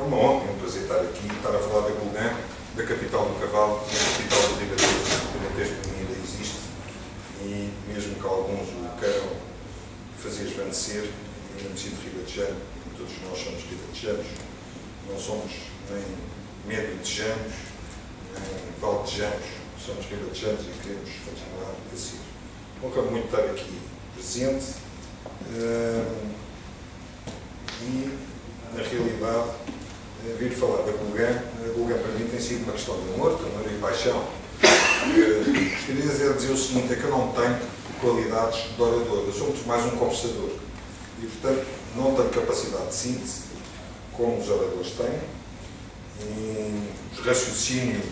uma honra e um prazer estar aqui, estar a falar da Gulbenkian, da capital do cavalo, da capital do Alentejo, que ainda existe, e mesmo que alguns o queiram fazer esvanecer, eu me sinto ribatejano, todos nós somos ribatejanos, não somos nem médio-tejanos, nem valdejanos, somos ribatejanos e queremos continuar a ser. Honra muito estar aqui presente e, na realidade, vir falar da Gulbenkian. A Gulbenkian para mim tem sido uma questão de amor e paixão. Gostaria de dizer o seguinte, é que eu não tenho qualidades de orador, eu sou muito mais um conversador e, portanto, não tenho capacidade de síntese como os oradores têm, e o raciocínio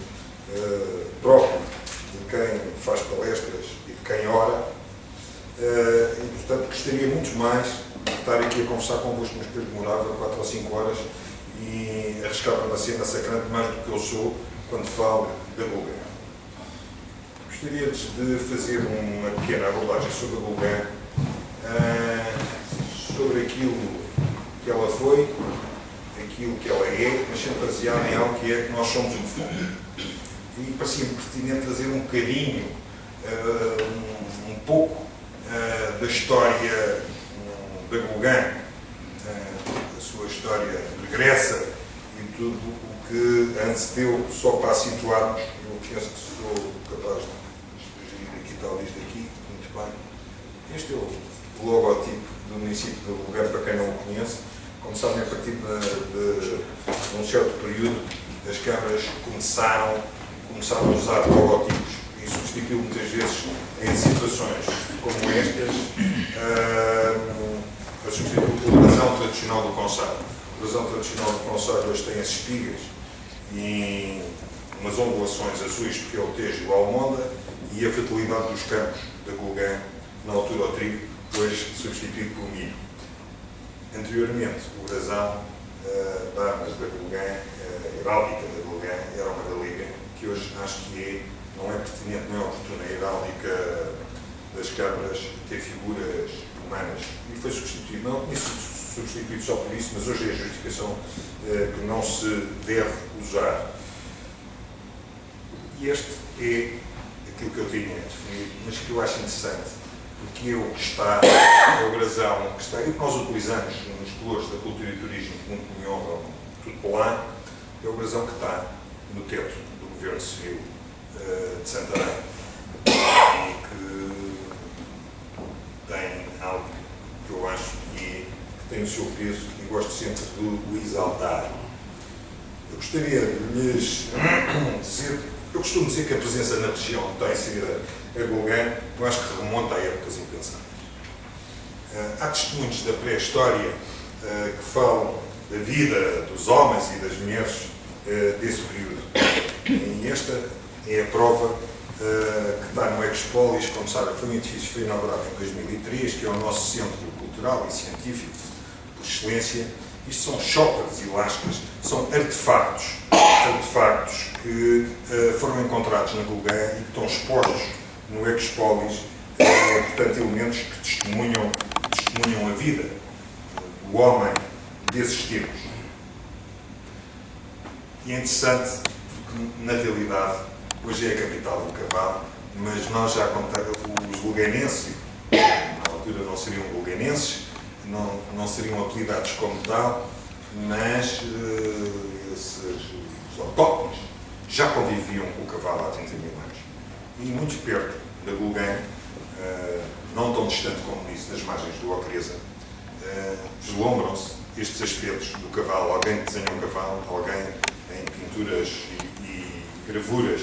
próprio de quem faz palestras e de quem ora, e, portanto, gostaria muito mais de estar aqui a conversar convosco, mas depois demorava 4 ou 5 horas e arriscava-me a ser massacrante mais do que eu sou quando falo da Gulbenkian. Gostaria de fazer uma pequena abordagem sobre a Gulbenkian, sobre aquilo que ela foi, aquilo que ela é, mas sempre baseado em algo que é que nós somos no fundo. E parecia-me pertinente trazer um bocadinho, um pouco, da história da Gulbenkian, a sua história regressa e tudo o que antecedeu, só para situarmos. Eu penso que sou capaz de sugerir aqui, talvez daqui, muito bem. Este é o logotipo do município de Gulbenkian, para quem não o conhece. Como sabem, a partir de um certo período, as câmaras começaram a usar logotipos e substituiu muitas vezes, em situações como estas, a substituir pelo brasão tradicional do concelho. O brasão tradicional do concelho hoje tem as espigas e umas ondulações azuis, porque é o Tejo e o Almonda, e a fertilidade dos campos da Gulbenkian, na altura ao trigo, hoje substituído pelo milho. Anteriormente, o brasão da armas da Gulbenkian, a heráldica da Gulbenkian, era uma da Liga, que hoje acho que não é pertinente, não é oportuna a heráldica das câmaras ter figuras humanas. E foi substituído, não tinha sido substituído só por isso, mas hoje é a justificação que não se deve usar. E este é aquilo que eu tinha definido, mas que eu acho interessante, porque é o que está, é o brasão que está, e o que nós utilizamos nos colores da cultura e turismo, como Cunhão, tudo por lá, é o brasão que está no teto do Governo Civil de Santarém, e que tem algo que eu acho que tem o seu peso e gosto sempre de o exaltar. Eu gostaria de lhes dizer, eu costumo dizer que a presença na região está inserida a Gulbenkian, eu acho que remonta a épocas impensáveis. Há testemunhos da pré-história que falam da vida dos homens e das mulheres desse período. E esta é a prova que está no Expolis, como sabem, foi um edifício que foi inaugurado em 2003, que é o nosso centro cultural e científico por excelência. Isto são choppers e lascas, são artefactos que foram encontrados na Gulbenkian e que estão expostos no Expolis, portanto, elementos que testemunham a vida do homem desses tempos. E é interessante porque, na realidade, hoje é a capital do cavalo, mas nós já contamos, os gulbenenses, na altura não seriam gulbenenses, não seriam apelidados como tal, mas os autóctones já conviviam com o cavalo há 30 mil anos. E muito perto da Gulbenkian, não tão distante como disse, das margens do Ocreza, vislumbram-se estes aspectos do cavalo, alguém que desenha um cavalo, alguém em pinturas e gravuras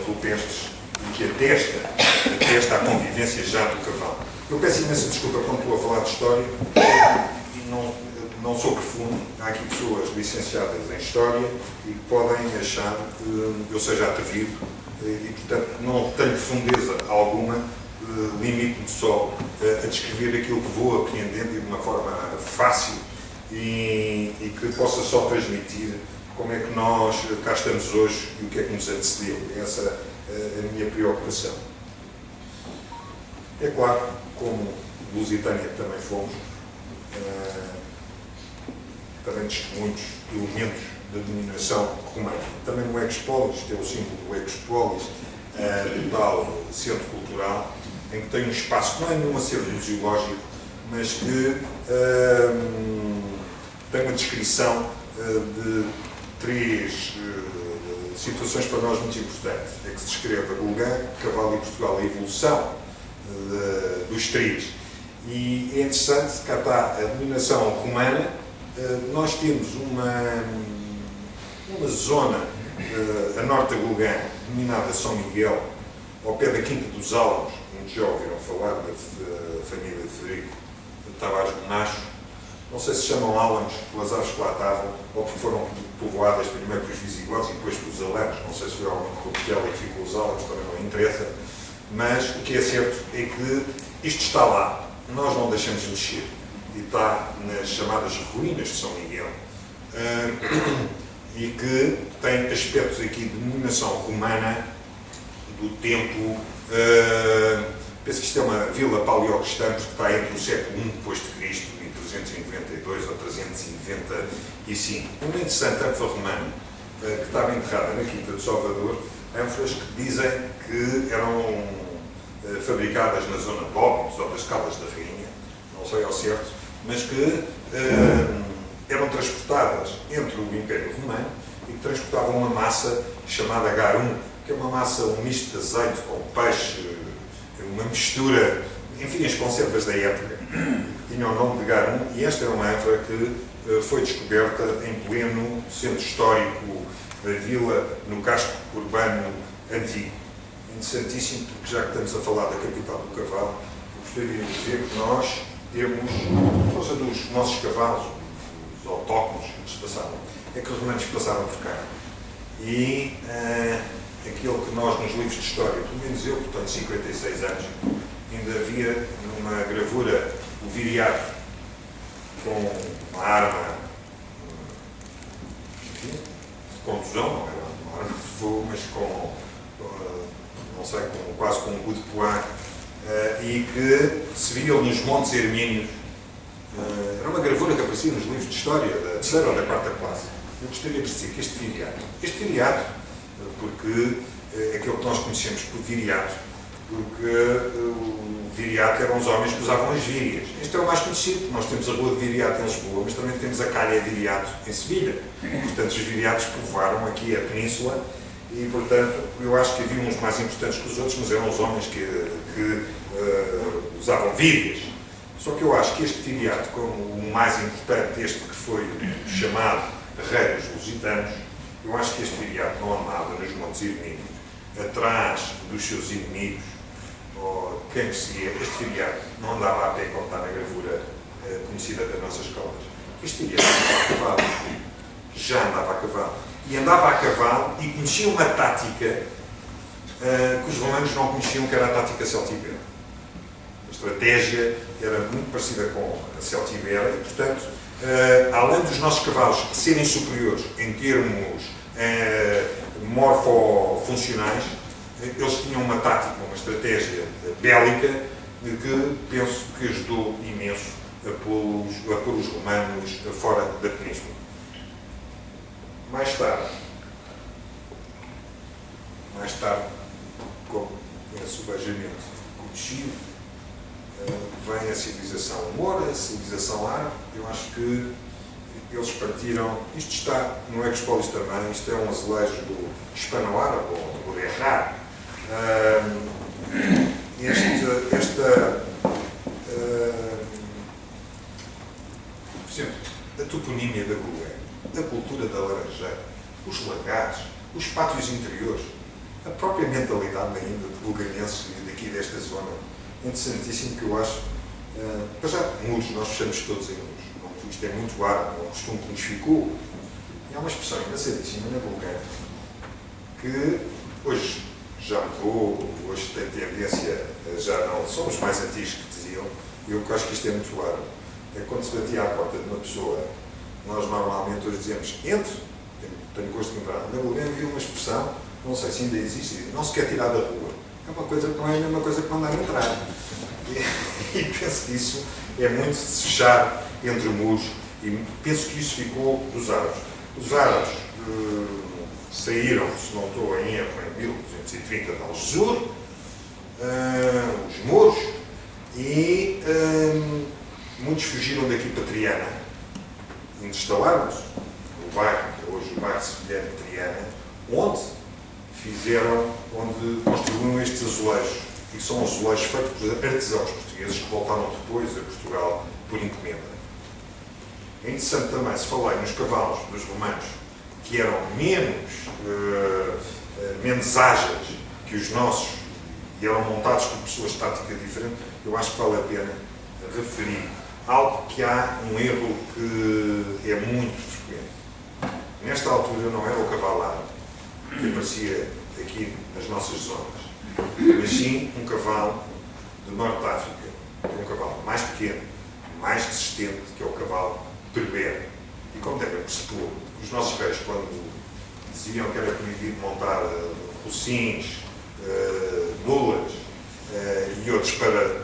rupestres e que atesta a convivência já do cavalo. Eu peço imensa desculpa quando estou a falar de história, e não sou profundo. Há aqui pessoas licenciadas em História e que podem achar que eu seja atrevido e, portanto, não tenho profundeza alguma, limito-me só a descrever aquilo que vou apreendendo e de uma forma fácil e que possa só transmitir como é que nós cá estamos hoje e o que é que nos antecedeu. Essa é a minha preocupação. É claro, como Lusitânia também fomos, também testemunhos, elementos da dominação romana. Também no Expolis, que é o símbolo do Expolis, do tal centro cultural, em que tem um espaço que não é nenhum acervo museológico, mas que tem uma descrição de três situações para nós muito importantes. É que se descreve a Gulgã, Cavalo e Portugal, a evolução dos três. E é interessante, cá está a dominação romana. Nós temos uma zona a norte da Gulgã, denominada São Miguel, ao pé da Quinta dos Álamos, onde já ouviram falar da família de Frederico Tavares Monacho. Não sei se chamam Álamos pelas aves que lá estavam, ou porque foram povoadas primeiro pelos visigodos e depois pelos alanos. Não sei se foi algum corruptela e ficou os Álamos, também não interessa. Mas o que é certo é que isto está lá, nós não deixamos de mexer. E está nas chamadas ruínas de São Miguel. E que tem aspectos aqui de dominação romana do tempo. Penso que isto é uma vila paleocristã, porque está entre o século I depois de Cristo e 392 ou 395. Uma interessante ânfora romana que estava enterrada na Quinta de Salvador, ânforas que dizem que eram fabricadas na zona de Óbidos ou das Caldas da Rainha, não sei ao certo, mas que eram transportadas entre o Império Romano e que transportavam uma massa chamada garum, que é uma massa, um misto de azeite com peixe, uma mistura, enfim, as conservas da época, que tinham o nome de garum, e esta era uma ânfora que foi descoberta em pleno centro histórico da vila, no casco urbano antigo. Interessantíssimo, porque já que estamos a falar da capital do cavalo, eu gostaria de dizer que nós temos, por causa dos nossos cavalos, os autóctonos que nos passaram, é que os romanos passaram por cá. E aquilo que nós nos livros de história, pelo menos eu, que tenho 56 anos, ainda havia numa gravura o viriato com uma arma de contusão, não era uma arma de fogo, mas com, não sei, quase com um coup de poing, e que se viam nos Montes Hermínios. Era uma gravura que aparecia nos livros de história da terceira ou da quarta classe. Eu gostaria de dizer que este viriato, porque é aquilo que nós conhecemos por viriato, porque o viriato eram os homens que usavam as vírias. Este é o mais conhecido, nós temos a rua de Viriato em Lisboa, mas também temos a calha de Viriato em Sevilha. Portanto, os viriatos povoaram aqui a península e, portanto, eu acho que havia uns mais importantes que os outros, mas eram os homens que usavam vírias. Só que eu acho que este viriato, como o mais importante, este que foi chamado Rei dos Lusitanos, eu acho que este viriato não andava nos Montes Hermínios, atrás dos seus inimigos, ou quem perseguia. Este viriato não andava a pé, como está na gravura conhecida das nossas caldas. Este viriato andava a cavalo. Já andava a cavalo. E andava a cavalo e conhecia uma tática que os romanos não conheciam, que era a tática celtibera. A estratégia era muito parecida com a celtibera e, portanto, além dos nossos cavalos serem superiores em termos morfofuncionais, eles tinham uma tática, uma estratégia bélica que penso que ajudou imenso a pôr os romanos fora da península. Mais tarde, como esse subajamento conhecido, vem a civilização moura, a civilização árabe. Eu acho que eles partiram, isto está no Expolis também, isto é um azulejo do hispano-árabe, ou do errar. Por exemplo, a toponímia da Gulgã, a cultura da laranjeira, os lagares, os pátios interiores, a própria mentalidade ainda de bulganenses daqui desta zona. Interessantíssimo, que eu acho, para já, muros, nós fechamos todos em muros. Isto é muito árabe, é um costume que nos ficou. E há uma expressão engraçadíssima na Bulgária que hoje já mudou, hoje tem tendência, já não são os mais antigos que diziam, e eu acho que isto é muito árabe. É quando se batia à porta de uma pessoa, nós normalmente hoje dizemos entre, tenho gosto de lembrar. Na Bulgária havia uma expressão, não sei se ainda existe, não se quer tirar da rua. É uma coisa que não é a mesma coisa que mandar entrar. E penso que isso é muito de se fechar entre muros E penso que isso ficou dos árabes. Os árabes saíram, se não estou em erro, em 1230 de Algesur, os mouros, e muitos fugiram daqui para Triana, instalaram-se no bairro, que é hoje o bairro sevilhano de Triana, onde construíram estes azulejos, e são azulejos feitos por artesãos portugueses que voltaram depois a Portugal por encomenda. É interessante também, se falar nos cavalos dos romanos, que eram menos ágeis que os nossos e eram montados por pessoas de tática diferente, eu acho que vale a pena referir algo que há um erro que é muito frequente. Nesta altura não era o cavalo árabe que aparecia aqui nas nossas zonas, mas sim um cavalo do Norte de África, que é um cavalo mais pequeno, mais resistente, que é o cavalo berber. E como devem perceber, os nossos reis, quando diziam que era proibido montar rocins, mulas e outros para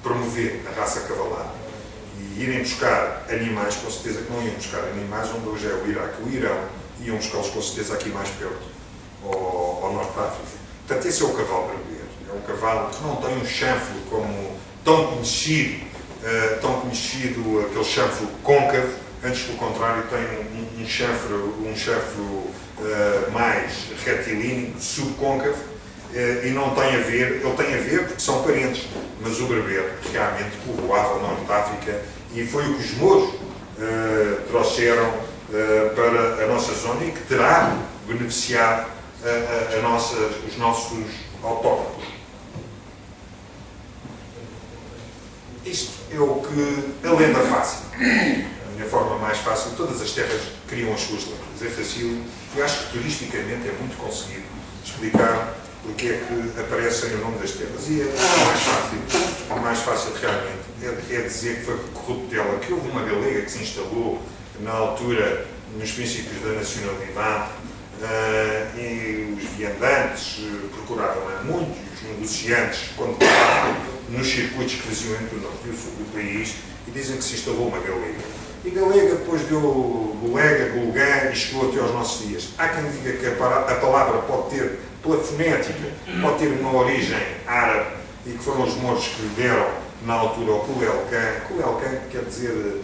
promover a raça cavalar e irem buscar animais, com certeza que não iam buscar animais onde hoje é o Iraque, o Irão, iam buscá-los com certeza aqui mais perto, ao Norte de África. Portanto, esse é o cavalo berber. É um cavalo que não tem um chanfro como tão conhecido, aquele chanfro côncavo, antes pelo contrário tem um chanfro mais retilíneo, subcôncavo, e não tem a ver, ele tem a ver porque são parentes, mas o berber realmente povoava o Norte de África e foi o que os mouros trouxeram para a nossa zona e que terá beneficiado os nossos autóctonos. Isto é o que a lenda fácil, a minha forma mais fácil, todas as terras criam as suas lendas. É fácil, eu acho que turisticamente é muito conseguido explicar porque é que aparecem o nome das terras. E o mais fácil realmente é dizer que foi Corruptela, que houve uma galega que se instalou na altura, nos princípios da nacionalidade, e os viandantes procuravam muito, os negociantes, quando paravam nos circuitos que faziam entre o norte e o sul do país, e dizem que se instalou uma galega. E galega depois deu golega, golgã e chegou até aos nossos dias. Há quem diga que a palavra pode ter, pela fonética, pode ter uma origem árabe e que foram os mouros que lhe deram na altura ao Culelcã. Culelcã quer dizer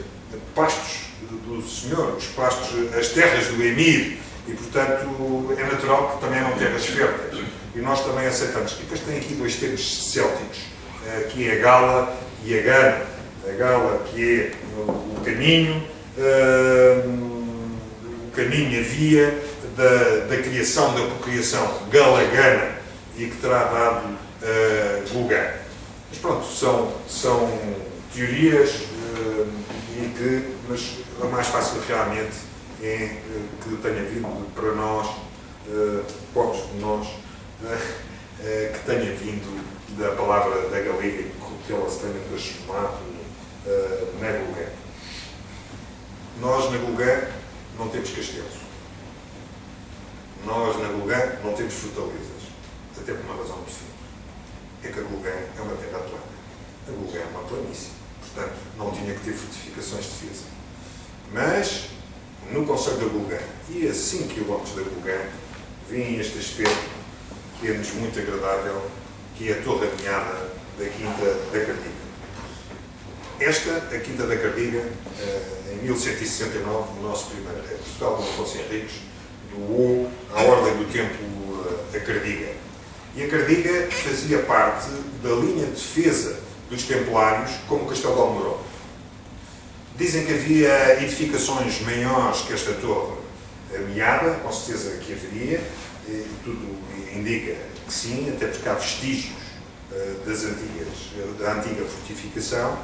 pastos do Senhor, os pastos, as terras do Emir, e portanto é natural que também eram terras férteis. E nós também aceitamos. E depois tem aqui dois termos célticos, que é a Gala e a Gana. A Gala, que é o caminho, e a via da criação, da procriação galagana, e que terá dado Gulgã. Mas pronto, são teorias, mas a mais fácil realmente é que tenha vindo para nós, povos de nós, que tenha vindo da palavra da galega, que ela se tenha transformado na Gulgã. Nós na Gulgã não temos castelos. Nós na Gulgã não temos fortalezas. Até por uma razão muito simples. É que a Gulgã é uma terra plana. A Gulgã é uma planície. Portanto, não tinha que ter fortificações de defesa. Mas, no concelho da Gulgã, e a 5 km da Gulgã, vem este aspecto que é-nos muito agradável, que é a Torre Alinhada da Quinta da Cardiga. A Quinta da Cardiga, em 1169, o nosso primeiro rei de Portugal, Dom Afonso Henriques, doou à Ordem do Templo a Cardiga. E a Cardiga fazia parte da linha de defesa dos Templários, como o Castelo de Almoró. Dizem que havia edificações maiores que esta torre ameaçada, com certeza que haveria, e tudo indica que sim, até porque há vestígios da antiga fortificação,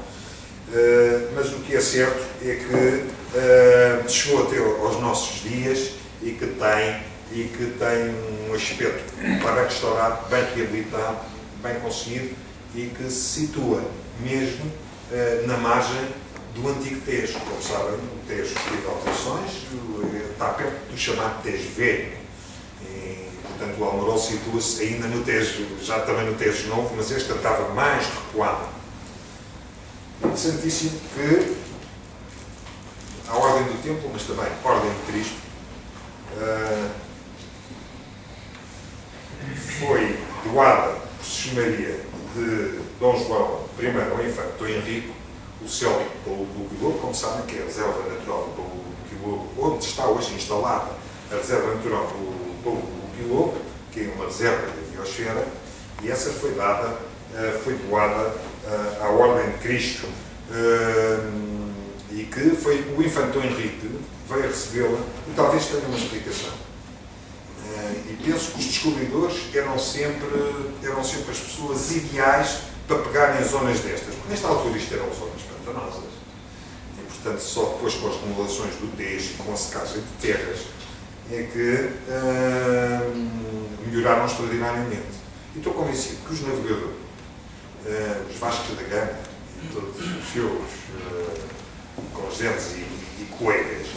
mas o que é certo é que chegou até aos nossos dias e que tem um aspecto para restaurado, bem reabilitado, bem conseguido, e que se situa mesmo na margem do antigo Tejo. Como sabem, o Tejo teve alterações, está perto do chamado Tejo Velho. E, portanto, o Almorol situa-se ainda no Tejo, já também no Tejo Novo, mas esta estava mais recuada. Interessantíssimo que à Ordem do Templo, mas também Ordem de Cristo, foi doada por Semaria de Dom João I ao infante Dom Henrique, o célebre Baú do Quilobo, como sabem, que é a reserva natural do Baú do Quilobo, onde está hoje instalada a reserva natural do Baú do Quilobo, que é uma reserva da biosfera, e essa foi doada à Ordem de Cristo, e que foi o infante Dom Henrique veio a recebê-la, e talvez tenha uma explicação. E penso que os descobridores eram sempre as pessoas ideais para pegarem zonas destas, porque nesta altura isto eram zonas pantanosas, e portanto só depois com as remodelações do Tejo e com a secagem de terras é que melhoraram extraordinariamente. E estou convencido que os navegadores, os Vascos da Gama e todos os seus congêneres e colegas,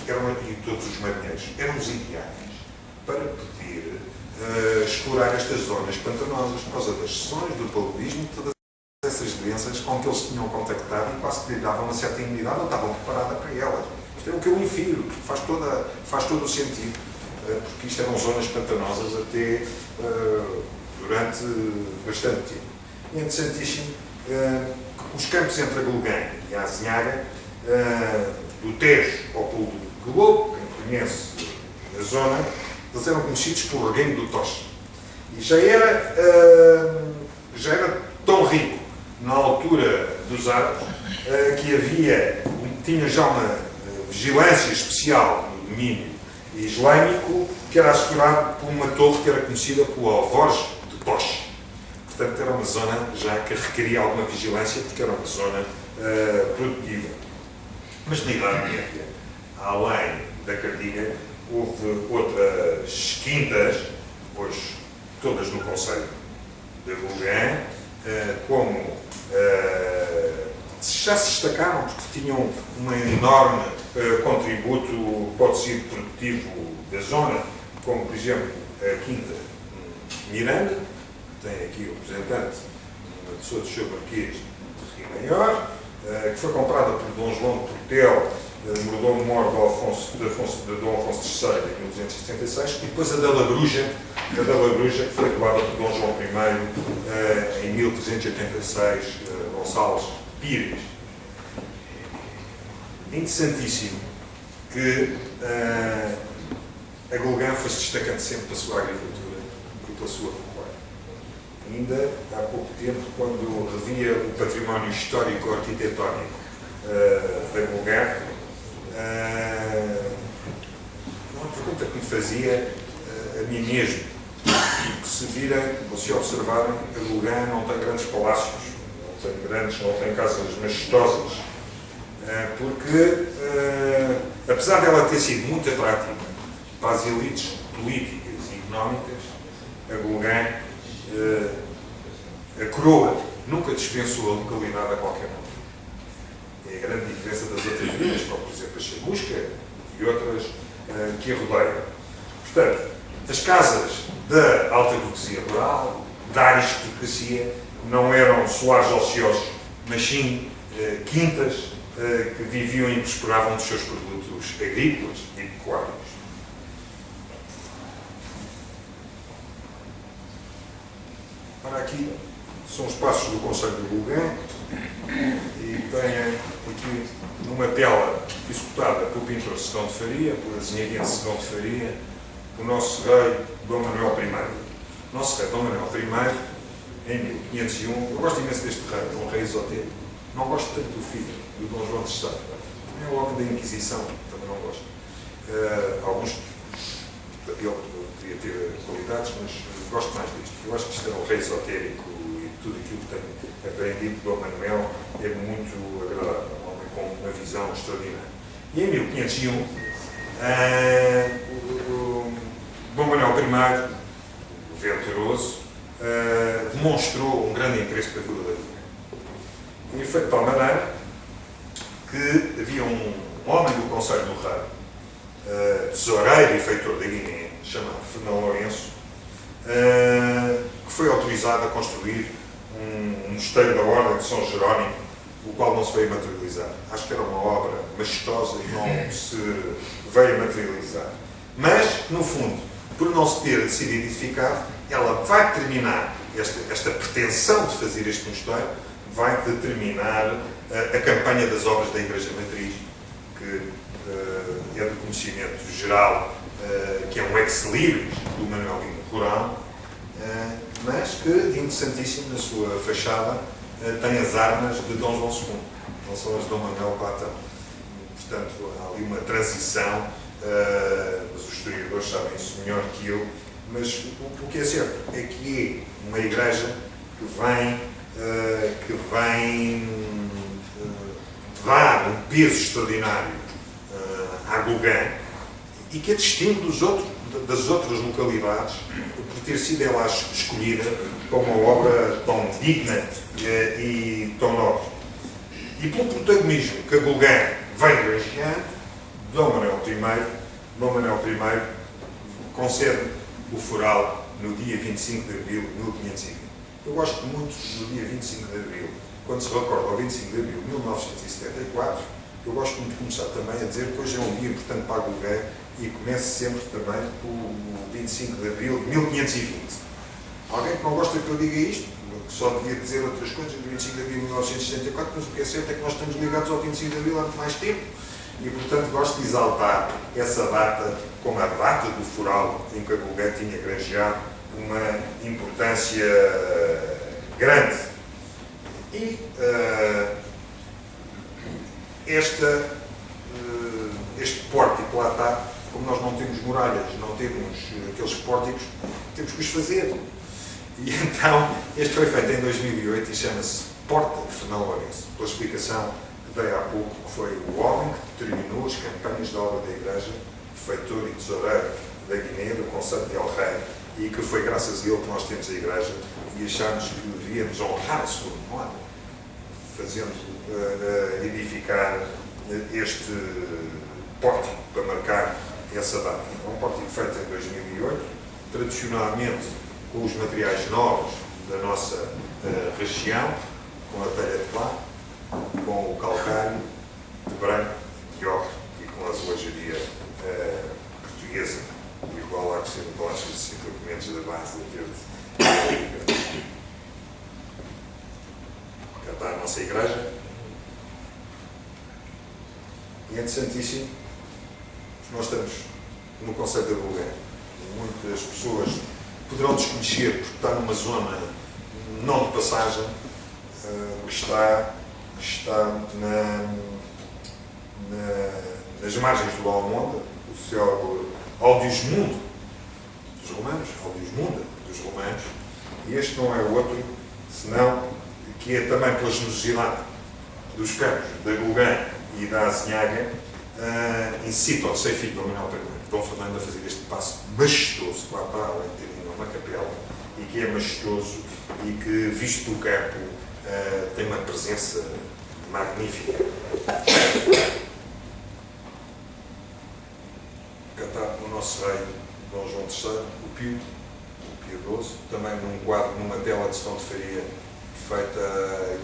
e todos os marinheiros, eram os ideais para poder explorar estas zonas pantanosas por causa das sessões, do paludismo, todas essas doenças com que eles tinham contactado e quase que lhe davam uma certa imunidade ou estavam preparadas para elas. Isto é o que eu infiro, faz todo o sentido, porque isto eram zonas pantanosas até durante bastante tempo. E é interessantíssimo os campos entre a Gulgã e a Azinhaga, do Tejo ao Pulo do Quilobo, quem conhece a zona, eles eram conhecidos pelo regueiro do Tocha. E já era tão rico na altura dos árabes que tinha já uma vigilância especial no domínio islâmico que era assegurado por uma torre que era conhecida pelo alforje de Tocha. Portanto, era uma zona já que requeria alguma vigilância porque era uma zona produtiva. Mas na Idade Média, além da Cardiga, houve outras quintas, hoje todas no concelho de Gulgã, como já se destacaram porque tinham um enorme contributo para o tecido produtivo da zona, como por exemplo a Quinta Miranda, que tem aqui o representante, uma pessoa do seu Marquês de Rio Maior, que foi comprada por Dom João de Portel, mordomo-mor de Dom Afonso III em 1276, e depois a da Labruja, que foi doada por Dom João I em 1386, Gonçalves Pires. É interessantíssimo que a Gulgã foi-se destacando sempre pela sua agricultura e pela sua pecuária. Ainda há pouco tempo, quando revia o património histórico-arquitetónico da Gulgã, uma pergunta que me fazia a mim mesmo, que se virem, ou se observarem, a Gulgã não tem grandes palácios, não tem casas majestosas, porque, apesar dela ter sido muito atrativa para as elites políticas e económicas, a Gulgã, a coroa, nunca dispensou a localidade a qualquer momento. É a grande diferença das outras vilas, como por exemplo a Chamusca e outras que a rodeiam. Portanto, as casas da alta burguesia rural, da aristocracia, não eram solares ociosos, mas sim quintas que viviam e prosperavam dos seus produtos agrícolas e pecuários. Ora, aqui são os passos do Concelho de Gulgã e têm aqui numa tela executada pelo pintor Segão de Faria, por azinhaguense Segão de Faria, o nosso rei Dom Manuel I. O nosso rei Dom Manuel I, em 1501, eu gosto imenso deste rei, é um rei esotérico. Não gosto tanto do filho, do Dom João III. Também é o homem da Inquisição, também não gosto. Alguns, ele poderia ter qualidades, mas gosto mais disto. Eu acho que isto é um rei esotérico e tudo aquilo que tenho aprendido do Dom Manuel é muito agradável, um homem com uma visão extraordinária. E em 1501, o Dom Manuel I, o venturoso, demonstrou um grande interesse pela Vila da Gulgã. E foi de tal maneira que havia um homem do Conselho do Rei, tesoureiro e feitor da Guiné, chamado Fernão Lourenço, que foi autorizado a construir um mosteiro da Ordem de São Jerónimo o qual não se veio materializar. Acho que era uma obra majestosa e não se veio materializar. Mas, no fundo, por não se ter sido edificado, ela vai terminar, esta pretensão de fazer este mosteiro, vai determinar a campanha das obras da Igreja Matriz, que é do conhecimento geral, que é um ex-libris do Manuel Lima Rural, mas que, interessantíssimo, na sua fachada, tem as armas de Dom João II, não são as de Dom Manuel Platão. Portanto, há ali uma transição, mas os historiadores sabem isso melhor que eu, mas o que é certo é que é uma igreja que vem dar um peso extraordinário à Gauguin e que a distingue das outras localidades por ter sido ela escolhida como uma obra tão digna e tão nobre. E pelo protagonismo que a Gauguin vem granjeando, Dom Manuel I concede o foral no dia 25 de abril de 1520. Eu gosto muito do dia 25 de abril, quando se recorda ao 25 de abril de 1974, eu gosto muito de começar também a dizer que hoje é um dia importante para a Gauguin e começo sempre também pelo 25 de abril de 1520. Alguém que não gosta que eu diga isto, que só devia dizer outras coisas, do 25 de abril de 1964, mas o que é certo é que nós estamos ligados ao 25 de abril há muito mais tempo e, portanto, gosto de exaltar essa data como a data do foral em que a Gauguin tinha granjeado uma importância grande. E este pórtico lá está, como nós não temos muralhas, não temos aqueles pórticos, temos que os fazer. E então, este foi feito em 2008 e chama-se Porta de Fernão Lourenço, pela explicação que dei há pouco, que foi o homem que determinou as campanhas da obra da Igreja, feitor e tesoureiro da Guiné, do Conselho de El Rei, e que foi graças a ele que nós temos a Igreja e achámos que devíamos honrar a sua memória, fazendo edificar este pórtico para marcar essa data. É um pórtico feito em 2008, tradicionalmente com os materiais nobres da nossa região, com a telha de pá, com o calcário de branco, de ocre e com a azulejaria portuguesa, igual à que se bolacha de 5 documentos da base de verde. Cá está a nossa igreja. E é interessantíssimo, nós estamos no Conselho da Gauguin. Muitas pessoas poderão desconhecer, porque está numa zona não de passagem, que está nas margens do Almonda, o céu Aldiosmundo dos romanos, e este não é outro, senão que é também pela generosidade dos campos da Gauguin e da Azinhaga, incita o seu filho, Dom Manuel I, Dom Fernando, a fazer este passo majestoso, que lá está, além de ter uma capela, e que é majestoso e que, visto do campo, tem uma presença magnífica. Cá está o nosso rei, Dom João III, o Piedoso, também num quadro, numa tela de São de Faria, feita,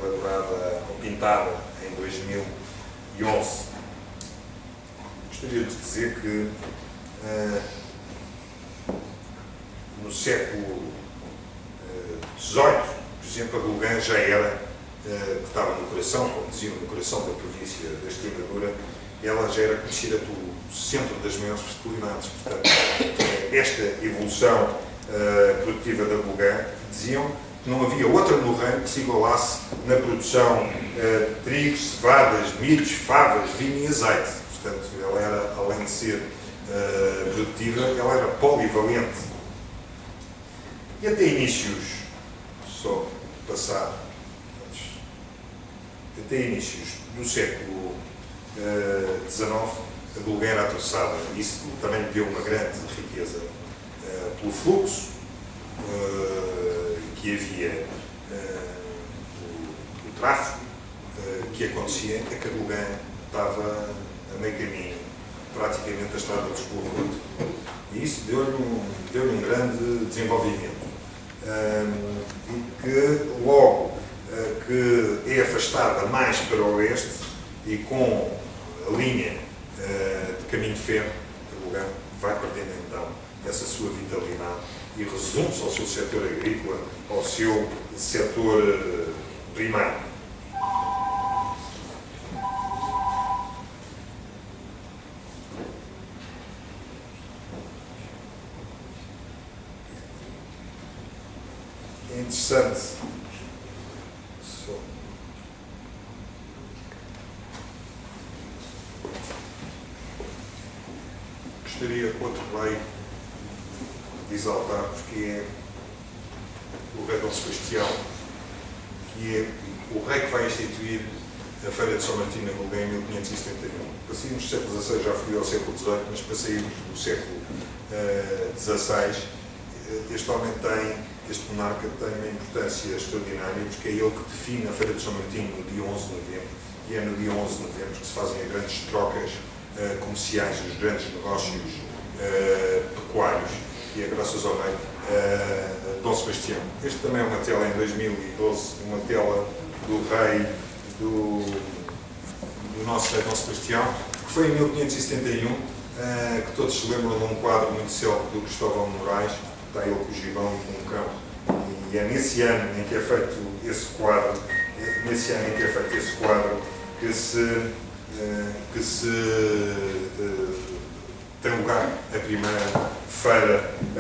elaborada ou pintada em 2011. Gostaria de dizer que no século XVIII, por exemplo, a Gauguin já era, que estava no coração, como diziam, no coração da província da Extremadura, ela já era conhecida pelo centro das maiores fertilidades. Portanto, esta evolução produtiva da Gauguin, diziam que não havia outra no reino que se igualasse na produção de trigo, cevadas, milhos, favas, vinho e azeite. Portanto, ela era, além de ser produtiva, ela era polivalente. E até inícios, só passar, até inícios do século XIX, a Gauguin era atravessada, e isso também lhe deu uma grande riqueza pelo fluxo que havia, o tráfego que acontecia, é que a Gauguin estava a meio caminho, praticamente a estrada de Lisboa-Porto, e isso deu-lhe um grande desenvolvimento. E que logo que é afastada mais para o oeste e com a linha de caminho de ferro, a Gulgã vai perdendo então essa sua vitalidade e resume-se ao seu setor agrícola, ao seu setor primário. É interessante. Gostaria outro rei de exaltar, que é o rei Dom Sebastião, que é o rei que vai instituir a Feira de São Martinho na Gulgã em 1571. Passamos do século XVI, já fui ao século XVIII, mas para sairmos do século XVI, este monarca tem uma importância extraordinária, porque é ele que define a Feira de São Martinho no dia 11 de novembro, e é no dia 11 de novembro que se fazem as grandes trocas comerciais, os grandes negócios pecuários, e é graças ao rei Dom Sebastião. Este também é uma tela em 2012, uma tela do rei, do nosso rei Dom Sebastião, que foi em 1571, que todos se lembram de um quadro muito célebre do Cristóvão de Moraes, está ele com o gibão e com o cão, e é nesse ano em que é feito esse quadro, que se tem lugar a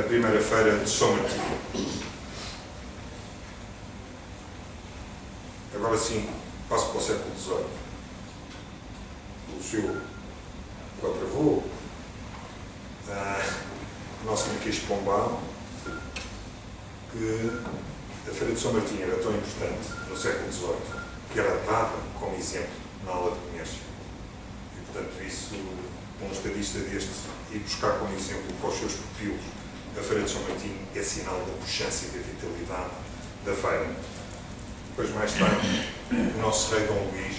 primeira feira de São Martinho. Agora sim, passo para o século XVIII. O seu avô, o nosso Marquês de Pombal, que a Feira de São Martinho era tão importante no século XVIII que era dada como exemplo na aula de comércio. E, portanto, isso, um estadista deste, ir buscar como exemplo para os seus pupilos a Feira de São Martinho é sinal da puxância e da vitalidade da feira. Depois, mais tarde, o nosso rei Dom Luís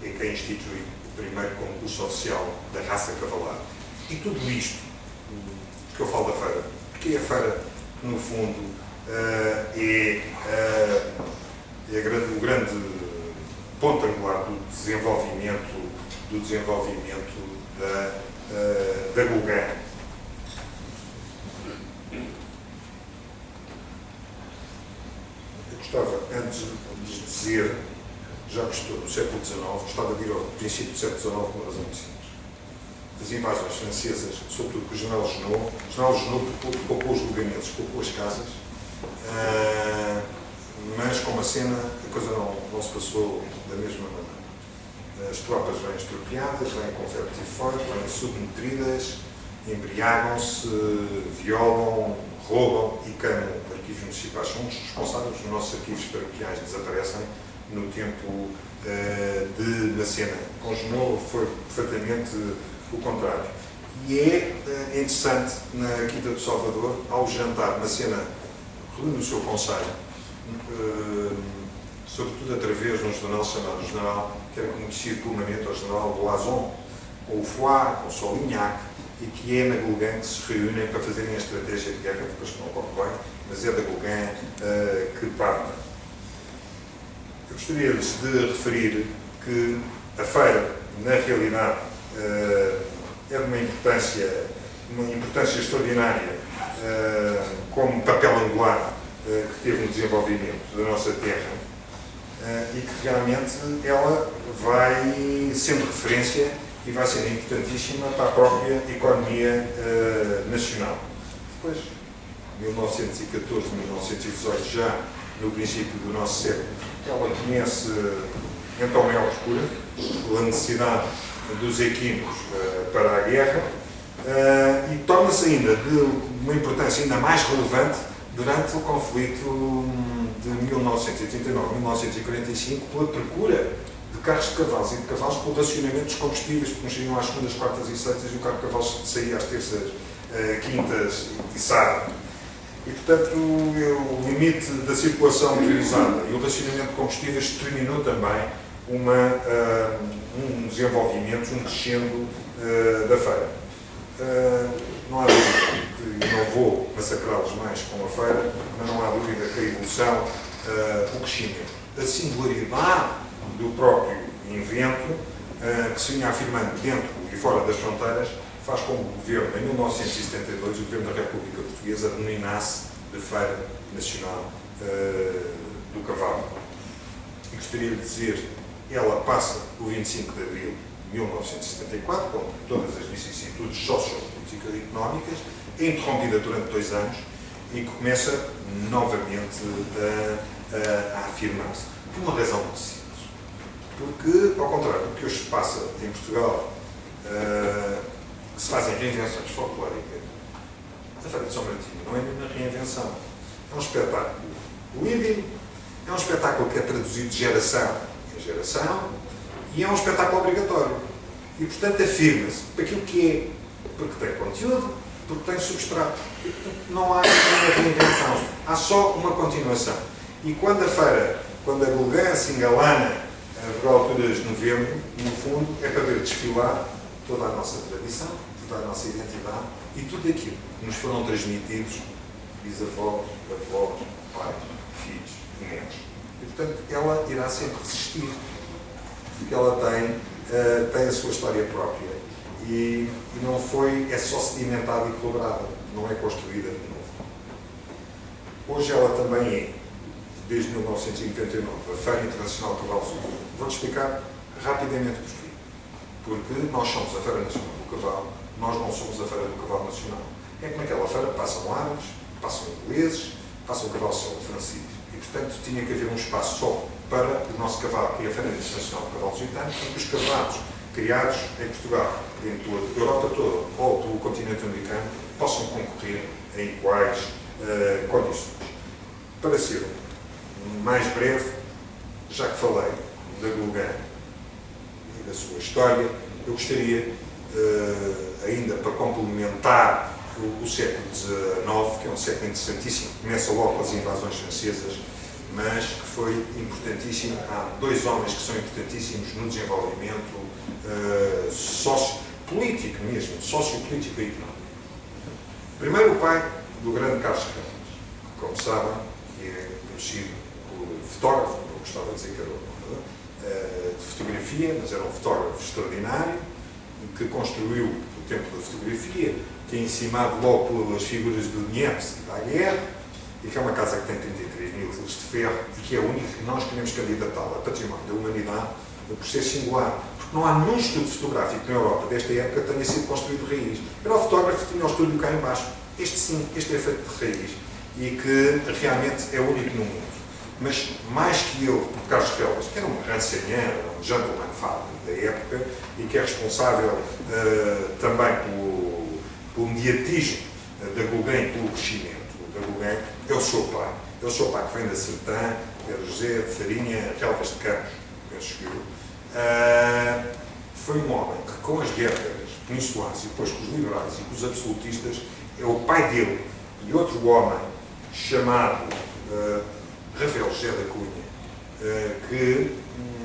é quem institui o primeiro concurso oficial da raça cavalar. E tudo isto, que eu falo da feira, porque é a feira que, no fundo, é o grande ponto angular do desenvolvimento da Gulgã. Eu gostava, antes de dizer, já que estou no século XIX, gostava de ir ao princípio do século XIX por uma razão muito simples. As invasões francesas, sobretudo com o general Junot poupou os luganeses, poupou as casas, mas com uma cena, a coisa não se passou da mesma maneira. As tropas vêm estropiadas, vêm com febre tifoide, vêm subnutridas, embriagam-se, violam, roubam e queimam arquivos municipais. São os responsáveis, os nossos arquivos paroquiais desaparecem no tempo de Macena. Com Junot foi perfeitamente o contrário. E é interessante, na Quinta do Salvador, ao jantar, Macena no seu conselho, sobretudo através de um general chamado General, que era conhecido comumente ao General Loison, com o Foix, com o Solignac, e que é na Gulgã que se reúnem para fazerem a estratégia de guerra, depois que não ocorre bem, mas é da Gulgã que parte. Eu gostaria-lhes de referir que a feira, na realidade, é de uma importância extraordinária como papel angular que teve no desenvolvimento da nossa terra e que realmente ela vai sendo referência e vai ser importantíssima para a própria economia nacional. Depois, 1914, 1918, já no princípio do nosso século, ela conhece então é obscura, a necessidade dos equinos para a guerra e torna-se ainda de uma importância ainda mais relevante durante o conflito de 1939-1945 pela procura de carros de cavalos e de cavalos pelo racionamento dos combustíveis, porque nos saíam às segundas, quartas e sextas e o carro de cavalos saía às terças, quintas e sábado. E, portanto, o limite da circulação priorizada e o racionamento de combustíveis determinou também um desenvolvimento, um crescendo da feira. Não há dúvida que não vou massacrá-los mais com a feira, mas não há dúvida que a evolução, o crescimento, a singularidade do próprio invento, que se vinha afirmando dentro e fora das fronteiras, faz com que o governo, em 1972, o governo da República Portuguesa denominasse de Feira Nacional do Cavalo. E gostaria de dizer, ela passa o 25 de abril de 1974, com todas as vicissitudes sociopolíticas e económicas, é interrompida durante 2 anos e que começa novamente a afirmar-se. Por uma razão muito simples. Porque, ao contrário do que hoje se passa em Portugal, que se fazem reinvenções folclóricas, a Feira de São Martinho não é nenhuma reinvenção. É um espetáculo livre, é um espetáculo que é traduzido de geração em geração e é um espetáculo obrigatório. E, portanto, afirma-se para aquilo que é, porque tem conteúdo, porque tem substrato. E, portanto, não há nenhuma reinvenção. Há só uma continuação. E quando a feira, quando a Gulgã se engalana por alturas de novembro, no fundo, é para ver desfilar toda a nossa tradição, toda a nossa identidade e tudo aquilo que nos foram transmitidos bisavós, avós, pais, filhos e netos. E, portanto, ela irá sempre resistir, porque ela tem a sua história própria e não foi, é só sedimentada e colaborada, não é construída de novo. Hoje ela também é, desde 1999, a Feira Internacional de Cavalos. Vou-te explicar rapidamente porquê. Porque nós somos a Feira Nacional do Cavalo, nós não somos a Feira do Cavalo Nacional. É que naquela feira passam árabes, passam ingleses, passam o cavalo só francês. E, portanto, tinha que haver um espaço só para o nosso cavalo, que é a Feira Internacional de Cavalos Gitanos, para que os cavalos criados em Portugal, em toda a Europa toda, ou do continente americano, possam concorrer em iguais condições. Para ser mais breve, já que falei da Gulgã e da sua história, eu gostaria, ainda para complementar o século XIX, que é um século interessantíssimo, começa logo com as invasões francesas, mas que foi importantíssimo. Há 2 homens que são importantíssimos no desenvolvimento sociopolítico mesmo, sociopolítico e económico. Primeiro, o pai do grande Carlos Campos, que, como sabem, é conhecido por fotógrafo, eu gostava de dizer que era de fotografia, mas era um fotógrafo extraordinário, que construiu o Templo da Fotografia, que é encimado logo pelas figuras do Niepce e da guerra, e que é uma casa que tem 33 mil quilos de ferro e que é única, que nós queremos candidatá-la a património da humanidade por ser singular. Porque não há nenhum estudo fotográfico na Europa desta época que tenha sido construído de raiz. Era o fotógrafo que tinha o estúdio cá em baixo. Este sim, este é feito de raiz e que realmente é único no mundo. Mas mais que ele, o Carlos Quelas, que era um rancenier, um gentleman father da época e que é responsável também pelo mediatismo da Gulgã e pelo crescimento da Gulgã, é o seu pai. É o seu pai que vem da Sertã, era José de Farinha, Relvas de Campos, penso que foi um homem que, com as guerras peninsulares e depois com os liberais e com os absolutistas, é o pai dele e outro homem chamado Rafael José da Cunha, que,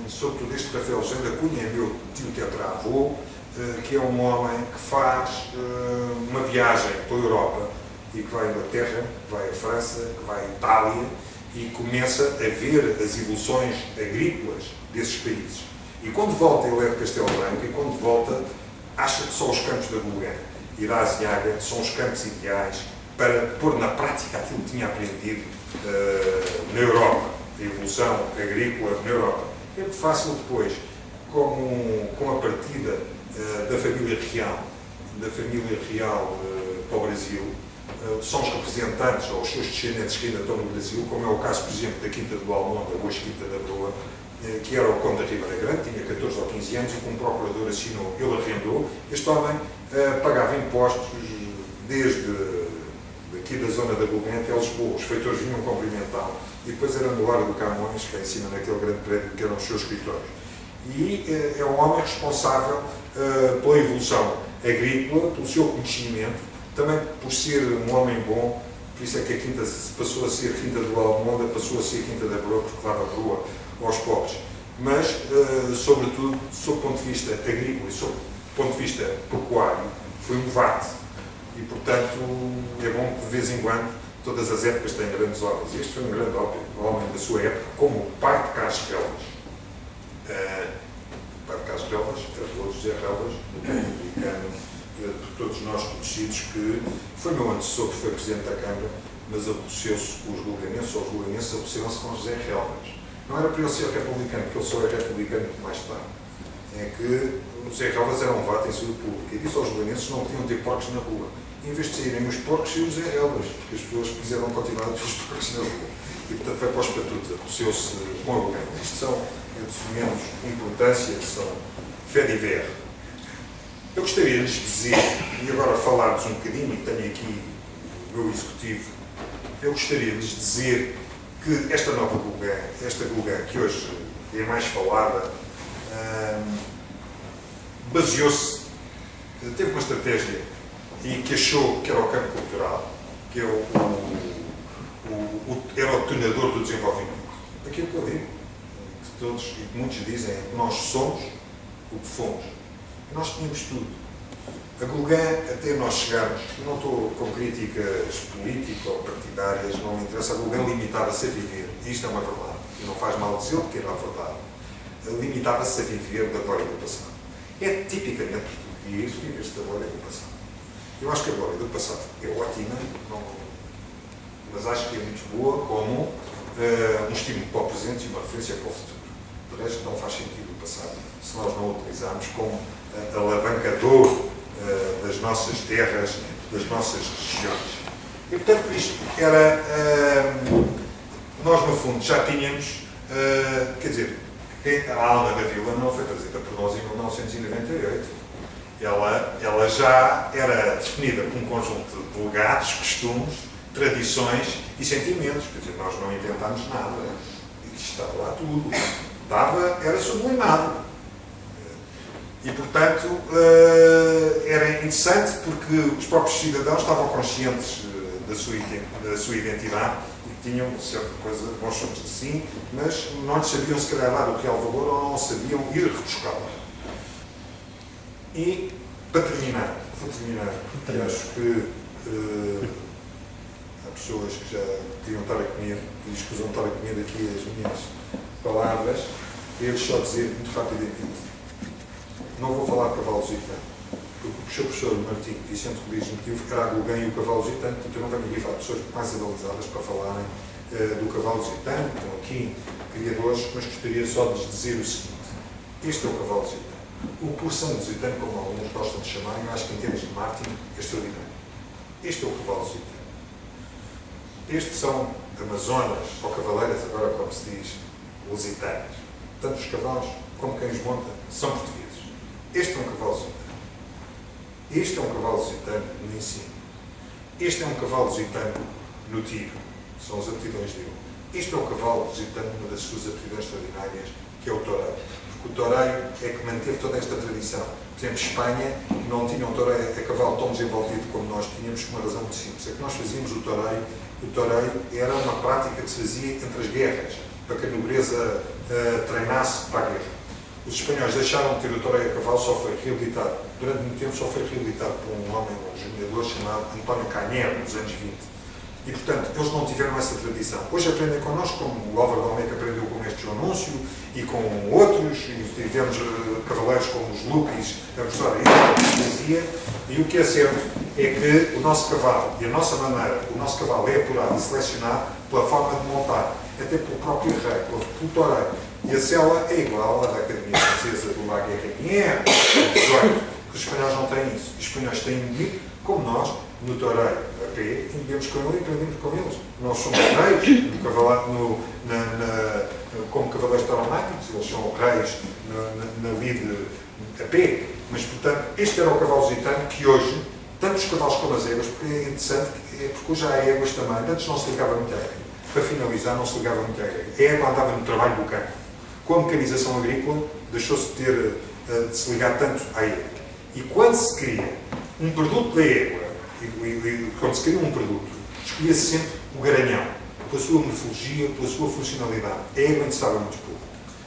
sobretudo este Rafael José da Cunha, é meu tio tetravô, que é um homem que faz uma viagem pela Europa e que vai à Inglaterra, que vai à França, que vai à Itália e começa a ver as evoluções agrícolas desses países. E quando volta, ele é de Castelo Branco, e quando volta, acha que só os campos da Gulgã e da Aziaga são os campos ideais para pôr na prática aquilo que tinha aprendido na Europa, a evolução agrícola na Europa. É muito fácil depois, com a partida da família real para o Brasil, são os representantes ou os seus descendentes que ainda estão no Brasil, como é o caso, por exemplo, da Quinta do Almonte, da Boa Quinta da Broa, que era o conde da Ribeira Grande, tinha 14 ou 15 anos e como o procurador assinou, ele arrendou. Este homem pagava impostos desde aqui da zona da Gulgã até Lisboa. Os feitores vinham cumprimentá-lo e depois era no Largo do Camões, que é em cima naquele grande prédio que eram os seus escritórios. E é um homem responsável pela evolução agrícola, pelo seu conhecimento, também por ser um homem bom. Por isso é que a Quinta passou a ser Quinta do Almonda, passou a ser Quinta da Broa, porque dava broa aos pobres. Mas, sobretudo, sob o ponto de vista agrícola e sob o ponto de vista pecuário, foi um vate. E, portanto, é bom que de vez em quando Todas as épocas têm grandes obras. Este foi um grande homem da sua época, como o pai de Carlos Relvas. O pai de Carlos Relvas, avô de José Relvas, republicano, por todos nós conhecidos, que foi meu antecessor, que foi Presidente da Câmara, mas aborreceu-se com os julgamentos, ou os julgamentos aborreceram-se com José Relvas. Não era para ele ser republicano, porque ele só é republicano muito mais tarde. É que o José Relvas era um vato em saúde pública e disse aos joanenses que não podiam ter porcos na rua. Em vez de saírem os porcos, saiu o José Relvas, porque as pessoas quiseram continuar a ter os porcos na rua. E, portanto, foi para os estatutos, aborreceu-se com a Lugano. Isto são, de menos importância, que são fé de ver. Eu gostaria de lhes dizer, e agora falar-vos um bocadinho, e tenho aqui o meu executivo, eu gostaria de lhes dizer que esta nova Gulgã, esta Gulgã que hoje é mais falada, baseou-se, teve uma estratégia e que achou que era o campo cultural, que é era o detonador do desenvolvimento. Aquilo que eu digo, que todos e que muitos dizem, é que nós somos o que fomos. Nós tínhamos tudo. A Gulgã, até nós chegarmos, não estou com críticas políticas ou partidárias, não me interessa, a Gulgã limitava-se a viver, e isto é uma verdade, e não faz mal dizer porque era a verdade, limitava-se a viver da glória do passado. É tipicamente português viver-se da glória do passado. Eu acho que a glória do passado é ótima, mas acho que é muito boa como um estímulo para o presente e uma referência para o futuro. De resto, não faz sentido o passado se nós não o utilizarmos como alavancador das nossas terras, das nossas regiões. E, portanto, isto era... nós, no fundo, já tínhamos... quer dizer, a alma da vila não foi trazida por nós em 1998. Ela já era definida por um conjunto de legados, costumes, tradições e sentimentos. Quer dizer, nós não inventámos nada. Isto estava lá tudo. Era sublimado. E, portanto, era interessante porque os próprios cidadãos estavam conscientes da sua identidade e tinham certa coisa, nós somos assim, mas não lhes sabiam se calhar dar o real valor ou não sabiam ir rebuscá-la. E, para terminar, porque acho que há pessoas que já queriam estar a comer e escusam estar a comer aqui as minhas palavras, queria só dizer muito rapidamente. Não vou falar de cavalo gitano, porque o professor Martim Vicente Rodrigues motivo era a Gulgã e o cavalo gitano, portanto eu não venho aqui falar de pessoas mais analisadas para falarem do cavalo gitano, estão aqui criadores, mas gostaria só de lhes dizer o seguinte: este é o cavalo gitano. O pulsão lusitano, como alguns gostam de chamar, eu acho que em termos de marketing é extraordinário. Este é o cavalo lusitano. Estes são amazonas, ou cavaleiras, agora como se diz, lusitanas. Tanto os cavalos como quem os monta são portugueses. Este é um cavalo lusitano. Este é um cavalo lusitano no ensino. Este é um cavalo lusitano no tiro. São as aptidões dele. Este é um cavalo lusitano, uma das suas aptidões extraordinárias, que é o toureiro. O toureiro é que manteve toda esta tradição. Por exemplo, Espanha não tinha um toureiro a cavalo tão desenvolvido como nós tínhamos, por uma razão muito simples. É que nós fazíamos o toureiro era uma prática que se fazia entre as guerras, para que a nobreza treinasse para a guerra. Os espanhóis deixaram de ter o toureiro a cavalo, só foi reabilitado, durante muito tempo só foi reabilitado por um homem, um germinador chamado António Cañero, nos anos 20. E, portanto, eles não tiveram essa tradição. Hoje aprendem connosco, como o Álvaro Almeida aprendeu com este João Núncio e com outros, e tivemos cavaleiros como os Lupis a mostrar isso, a poesia, e o que é certo é que o nosso cavalo e a nossa maneira, o nosso cavalo é apurado e selecionado pela forma de montar, até pelo próprio rei, pelo toureiro. E a sela é igual à da Academia Francesa do La Guerre, que os espanhóis não têm isso. Os espanhóis têm de medir, como nós, no toureiro a pé, e medimos com ele e aprendemos com eles. Nós somos reis como cavaleiros tauromáquicos, eles são reis na lide a pé. Mas, portanto, este era o cavalo lusitano que hoje, tanto os cavalos como as éguas, porque é interessante, porque hoje há éguas também, antes não se ligava muito à égua. Para finalizar, não se ligava muito à égua. A égua andava no trabalho do campo. Com a mecanização agrícola, deixou-se de se ligar tanto à égua. E quando se cria um produto da égua, quando se cria um produto, escolhia-se sempre o garanhão, pela sua morfologia, pela sua funcionalidade. A égua interessava muito pouco.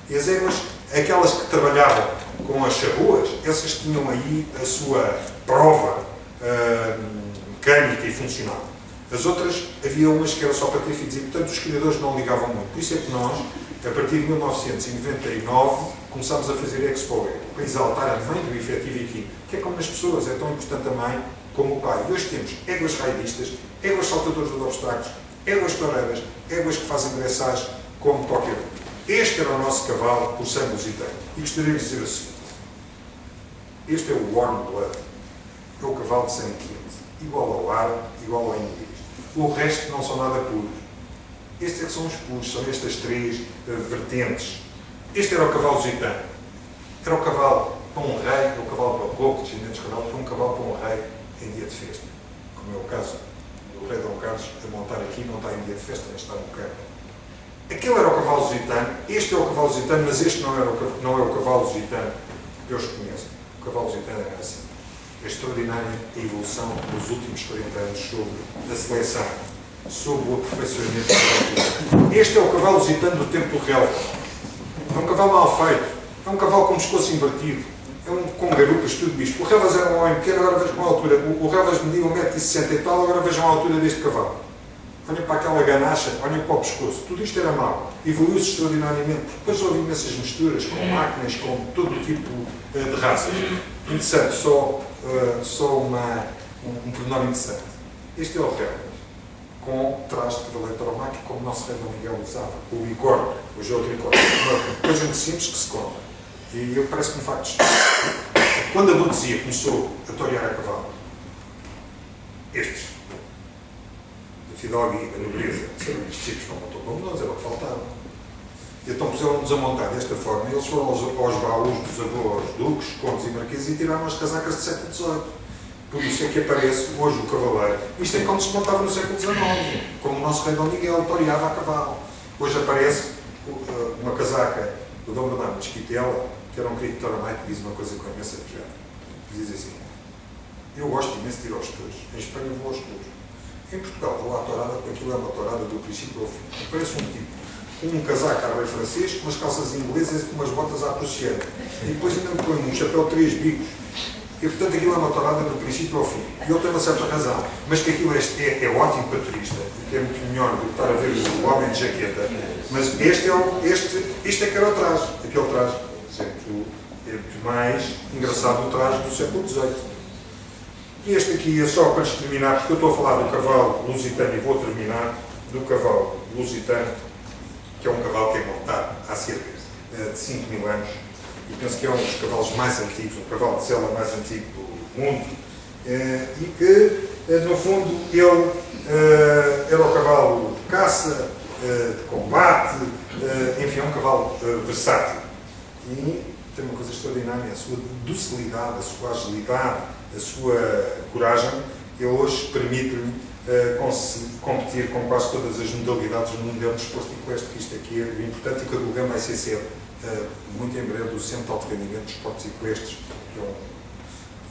E as éguas, aquelas que trabalhavam com as charruas, essas tinham aí a sua prova mecânica e funcional. As outras, havia umas que era só para ter filhos e, portanto, os criadores não ligavam muito. Por isso é que nós, a partir de 1999, começámos a fazer Expo, para exaltar a mãe do efetivo equino, que é como as pessoas, é tão importante a mãe como o pai. E hoje temos éguas raidistas, éguas saltadores de obstáculos, éguas toureiras, éguas que fazem dressage, como qualquer um. Este era o nosso cavalo por sangue lusitano. E gostaria de dizer o seguinte: este é o Warm Blood, é o cavalo de sangue quente, igual ao árabe, igual ao inglês. O resto não são nada puros. Estes é que são os puros, são estas três vertentes. Este era o cavalo lusitano. Era o cavalo para um rei, era o cavalo para pouco, descendentes de cavalo, para um cavalo para um rei em dia de festa. Como é o caso do rei Dom Carlos, a montar aqui, não está em dia de festa, mas está no campo. Aquele era o cavalo lusitano, este é o cavalo lusitano, mas este não é o cavalo lusitano que eu os conheço. O cavalo lusitano era assim. É extraordinária a evolução dos últimos 40 anos sobre a seleção, sobre o aperfeiçoamento do cavalo lusitano. Este é o cavalo lusitano do tempo do relva. É um cavalo mal feito, é um cavalo com o pescoço invertido, é um com garupas, tudo isto. O relvas era um homem pequeno, agora vejam a altura. O relvas media 1,60 m e tal, agora vejam a altura deste cavalo. Olhem para aquela ganacha, olhem para o pescoço. Tudo isto era mau. Evoluiu-se extraordinariamente. Depois houve imensas misturas com máquinas, com todo o tipo de raças. Interessante, só um pormenor interessante. Este é o relvas, com traje de cavaleiro tauromáquico, como o nosso rei Dom Miguel usava. O bicórnio, hoje é outro bicórnio. Uma coisa muito simples que se conta. E eu parece-me um facto. Quando a burguesia começou a torear a cavalo, estes, fidalguia, a nobreza, estes tipos não montou como nós, era o que faltava. E então puseram-nos a montar desta forma. Eles foram aos baús dos avós, duques, condes e marqueses e tiraram as casacas do século XVIII. Por isso é que aparece hoje o cavaleiro. Isto é como se montava no século XIX, como o nosso rei Dom Miguel toreava a cavalo. Hoje aparece uma casaca do Dom Bernardo de Esquitela, que era um crítico tauromáquico, que diz uma coisa com imensa piada. Diz assim: eu gosto imenso de ir aos touros. Em Espanha vou aos touros. Em Portugal vou à tourada, porque aquilo é uma tourada do princípio ao fim. Parece um tipo com um casaco a rei francês, com umas calças inglesas e com umas botas à prussiana. E depois ainda me põe um chapéu de 3 bicos. E portanto aquilo é uma tourada do princípio ao fim. E ele tem uma certa razão. Mas que aquilo é ótimo para turista, que é muito melhor do que estar a ver o homem de jaqueta. Mas este é que era o traje. Aquele traje é muito mais engraçado do traje do século XVIII. E este aqui é só para terminar, porque eu estou a falar do cavalo lusitano e vou terminar do cavalo lusitano, que é um cavalo que é montado há cerca de 5.000 anos, e penso que é um dos cavalos mais antigos, um cavalo de sela mais antigo do mundo, e que, no fundo, ele era o cavalo de caça, de combate, enfim, é um cavalo versátil. E tem uma coisa extraordinária, a sua docilidade, a sua agilidade, a sua coragem. Ele hoje permite-lhe competir com quase todas as modalidades no mundo do desporto equestre, que isto aqui é importante, e que a Gulgã vai ser cedo, muito em breve, do Centro de Alto Rendimento de Esportes Equestres, que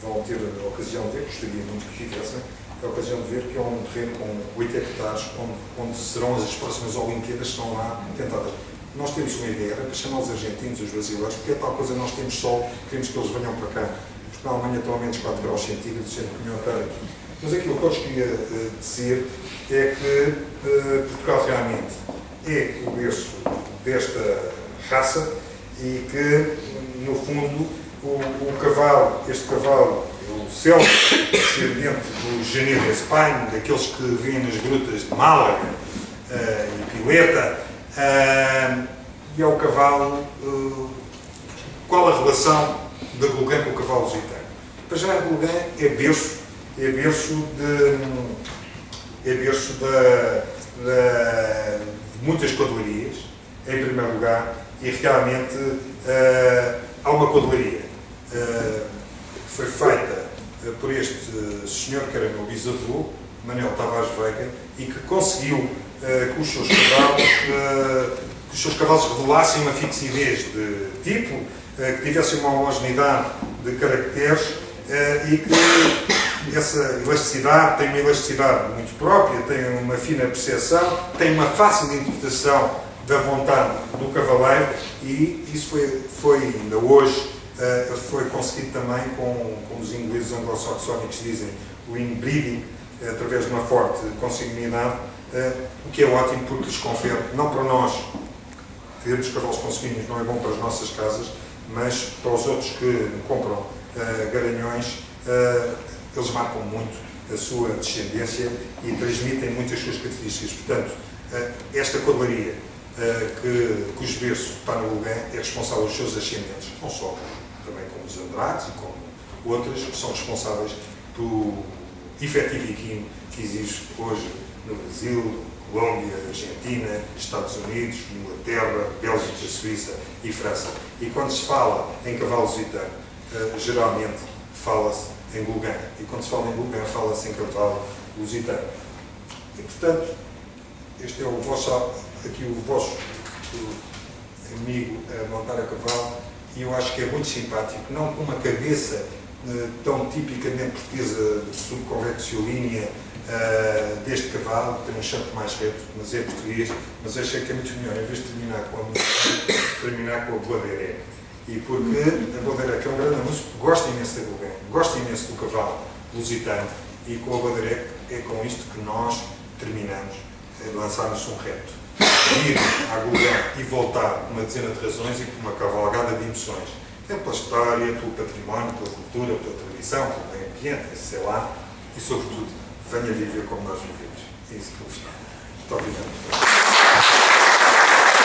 vão ter a ocasião de ver, gostaria muito que tivessem, a ocasião de ver que é um terreno com 8 hectares, onde serão as próximas Olimpíadas, são lá tentadas. Nós temos uma ideia, era para chamar os argentinos, os brasileiros, porque é tal coisa, nós temos sol, queremos que eles venham para cá. Porque na Alemanha estão a menos 4 graus centígrados, sempre que não estar aqui. Mas aquilo que eu vos queria dizer é que Portugal realmente é o berço desta raça e que, no fundo, o cavalo, este cavalo, o Celso, descendente do Janeiro Espanha, daqueles que vêm nas grutas de Málaga e Pileta, e é o cavalo. Qual a relação da Gulgã com o cavalo lusitano? Para já, a Gulgã é berço de muitas codalarias, em primeiro lugar, e realmente há uma codalaria que foi feita por este senhor, que era meu bisavô, Manuel Tavares Veiga, e que conseguiu que os seus cavalos revelassem uma fixidez de tipo, que tivessem uma homogeneidade de caracteres e que essa elasticidade tem uma elasticidade muito própria, tem uma fina percepção, tem uma fácil interpretação da vontade do cavaleiro, e isso foi ainda hoje foi conseguido também com os ingleses anglo-saxónicos, dizem o inbreeding, através de uma forte consanguinidade, o que é ótimo porque lhes confere, não para nós, termos cavalos consanguíneos não é bom para as nossas casas, mas para os outros que compram garanhões, eles marcam muito a sua descendência e transmitem muito as suas características. Portanto, esta cavalaria cujo berço está no Gauguin é responsável pelos seus ascendentes, não só também como os Andrades e como outras, que são responsáveis pelo efetivo equino que existe hoje no Brasil, Colômbia, Argentina, Estados Unidos, Inglaterra, Bélgica, Suíça e França. E quando se fala em cavalo lusitano, geralmente fala-se em Gauguin. E quando se fala em Gauguin, fala-se em cavalo lusitano. E, portanto, este é o vosso amigo a montar a cavalo, e eu acho que é muito simpático, não com uma cabeça tão tipicamente portuguesa de subconvexiolínea deste cavalo, tem um chanfre mais reto, mas é português, mas achei que é muito melhor, em vez de terminar com a Boaderé. E porque a Boaderé, que é um grande músico, gosta imenso da Gauguin, gosta imenso do cavalo lusitano, e com a Boaderé é com isto que nós terminamos, lançarmos um reto. Ir à Gauguin e voltar uma dezena de razões e por uma cavalgada de emoções. É pela história, pelo património, pela cultura, pela tradição, pelo meio ambiente, sei lá, e sobretudo, venha viver como nós vivemos. É isso que eu gostava. Muito obrigado.